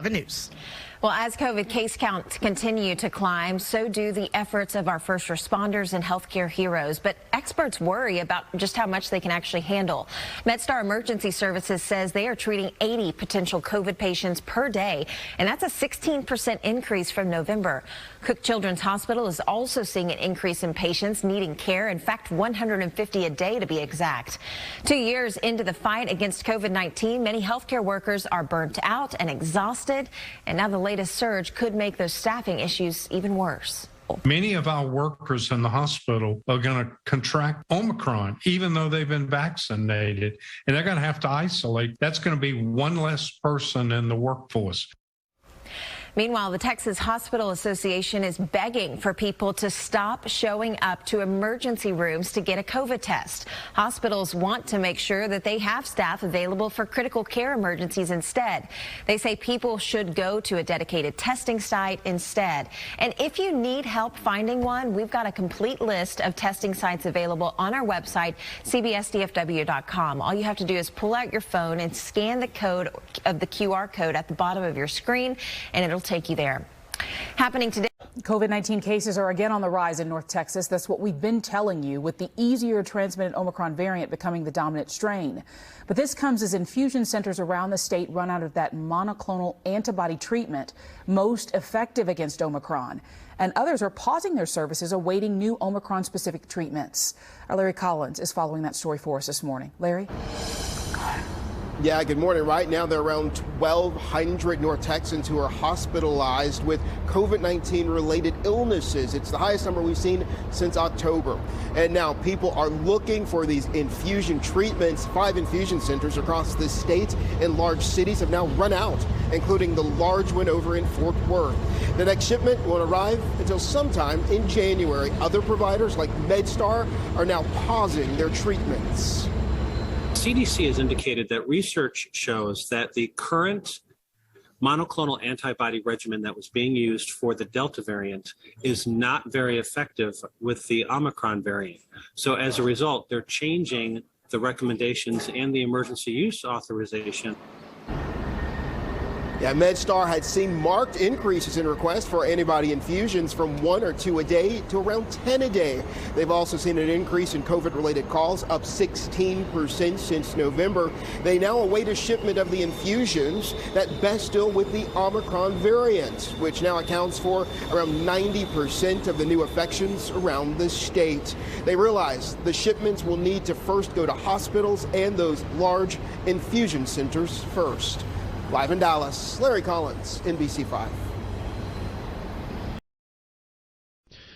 News. Well, as COVID case counts continue to climb, so do the efforts of our first responders and healthcare heroes. But experts worry about just how much they can actually handle. MedStar Emergency Services says they are treating 80 potential COVID patients per day, and that's a 16% increase from November. Cook Children's Hospital is also seeing an increase in patients needing care. In fact, 150 a day to be exact. 2 years into the fight against COVID-19, many healthcare workers are burnt out and exhausted, and now the latest surge could make those staffing issues even worse. Many of our workers in the hospital are going to contract Omicron, even though they've been vaccinated, and they're going to have to isolate. That's going to be one less person in the workforce. Meanwhile, the Texas Hospital Association is begging for people to stop showing up to emergency rooms to get a COVID test. Hospitals want to make sure that they have staff available for critical care emergencies instead. They say people should go to a dedicated testing site instead. And if you need help finding one, we've got a complete list of testing sites available on our website, cbsdfw.com. All you have to do is pull out your phone and scan the code of the QR code at the bottom of your screen, and it'll take you there. Happening today. COVID-19 cases are again on the rise in North Texas. That's what we've been telling you, with the easier transmitted Omicron variant becoming the dominant strain. But this comes as infusion centers around the state run out of that monoclonal antibody treatment most effective against Omicron. And others are pausing their services awaiting new Omicron-specific treatments. Our Larry Collins is following that story for us this morning. Larry? Yeah, good morning. Right now, there are around 1,200 North Texans who are hospitalized with COVID-19 related illnesses. It's the highest number we've seen since October. And now people are looking for these infusion treatments. 5 infusion centers across the state in large cities have now run out, including the large one over in Fort Worth. The next shipment won't arrive until sometime in January. Other providers like MedStar are now pausing their treatments. CDC has indicated that research shows that the current monoclonal antibody regimen that was being used for the Delta variant is not very effective with the Omicron variant. So as a result, they're changing the recommendations and the emergency use authorization. Yeah, MedStar had seen marked increases in requests for antibody infusions from 1 or 2 a day to around 10 a day. They've also seen an increase in COVID-related calls, up 16% since November. They now await a shipment of the infusions that best deal with the Omicron variant, which now accounts for around 90% of the new infections around the state. They realize the shipments will need to first go to hospitals and those large infusion centers first. Live in Dallas, Larry Collins, NBC5.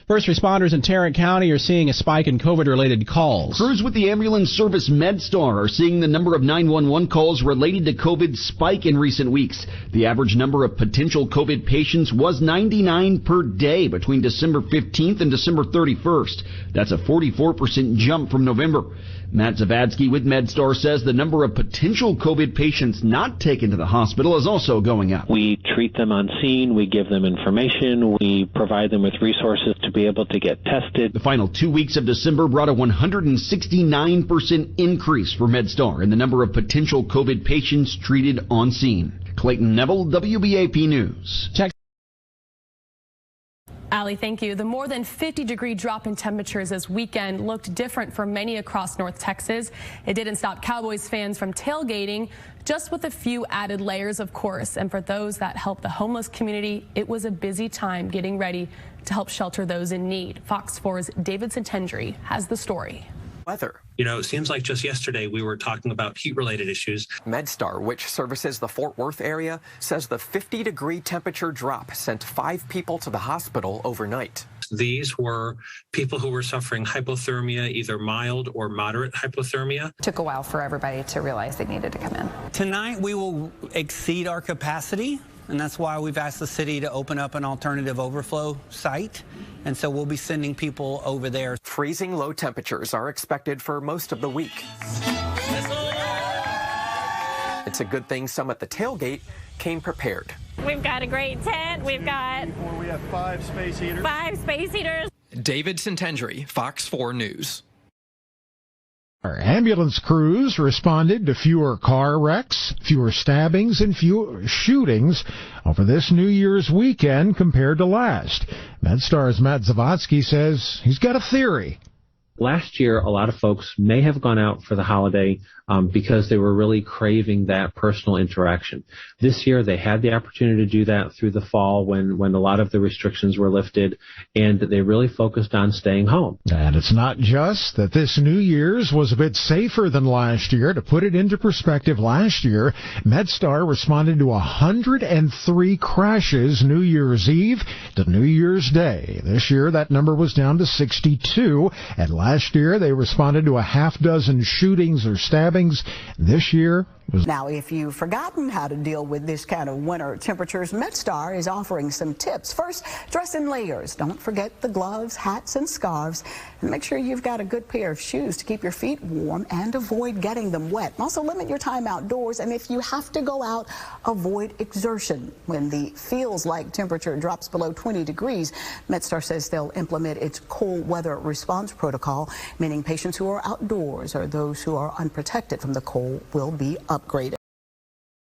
First responders in Tarrant County are seeing a spike in COVID-related calls. Crews with the ambulance service MedStar are seeing the number of 911 calls related to COVID spike in recent weeks. The average number of potential COVID patients was 99 per day between December 15th and December 31st. That's a 44% jump from November. Matt Zavadsky with MedStar says the number of potential COVID patients not taken to the hospital is also going up. We treat them on scene, we give them information, we provide them with resources to be able to get tested. The final 2 weeks of December brought a 169% increase for MedStar in the number of potential COVID patients treated on scene. Clayton Neville, WBAP News. Allie, thank you. The more than 50-degree drop in temperatures this weekend looked different for many across North Texas. It didn't stop Cowboys fans from tailgating, just with a few added layers, of course. And for those that help the homeless community, it was a busy time getting ready to help shelter those in need. Fox 4's David Santendry has the story. Weather. You know, it seems like just yesterday we were talking about heat-related issues. MedStar, which services the Fort Worth area, says the 50-degree temperature drop sent 5 people to the hospital overnight. These were people who were suffering hypothermia, either mild or moderate hypothermia. It took a while for everybody to realize they needed to come in. Tonight we will exceed our capacity, and that's why we've asked the city to open up an alternative overflow site. And so we'll be sending people over there. Freezing low temperatures are expected for most of the week. It's a good thing some at the tailgate came prepared. We've got a great tent. We have 5 space heaters. 5 space heaters. David Santendry, Fox 4 News. Our ambulance crews responded to fewer car wrecks, fewer stabbings, and fewer shootings over this New Year's weekend compared to last. MedStar's Matt Zavotsky says he's got a theory. Last year, a lot of folks may have gone out for the holiday because they were really craving that personal interaction. This year, they had the opportunity to do that through the fall when a lot of the restrictions were lifted, and they really focused on staying home. And it's not just that this New Year's was a bit safer than last year. To put it into perspective, last year, MedStar responded to 103 crashes New Year's Eve to New Year's Day. This year, that number was down to 62, and last year, they responded to a half dozen shootings or stabbings. This year was... Now, if you've forgotten how to deal with this kind of winter temperatures, MedStar is offering some tips. First, dress in layers. Don't forget the gloves, hats, and scarves. And make sure you've got a good pair of shoes to keep your feet warm and avoid getting them wet. Also, limit your time outdoors. And if you have to go out, avoid exertion. When the feels-like temperature drops below 20 degrees, MedStar says they'll implement its cold weather response protocol, meaning patients who are outdoors or those who are unprotected from the cold will be upgraded.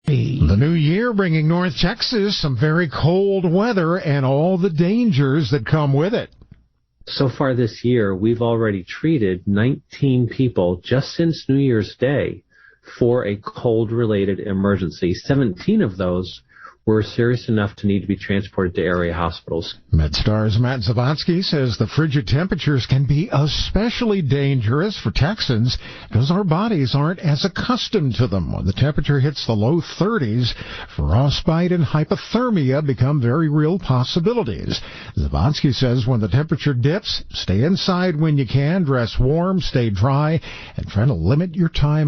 The new year bringing North Texas some very cold weather and all the dangers that come with it. So far this year, we've already treated 19 people just since New Year's Day for a cold-related emergency. 17 of those were serious enough to need to be transported to area hospitals. MedStar's Matt Zavotsky says the frigid temperatures can be especially dangerous for Texans because our bodies aren't as accustomed to them. When the temperature hits the low 30s, frostbite and hypothermia become very real possibilities. Zavotsky says when the temperature dips, stay inside when you can, dress warm, stay dry, and try to limit your time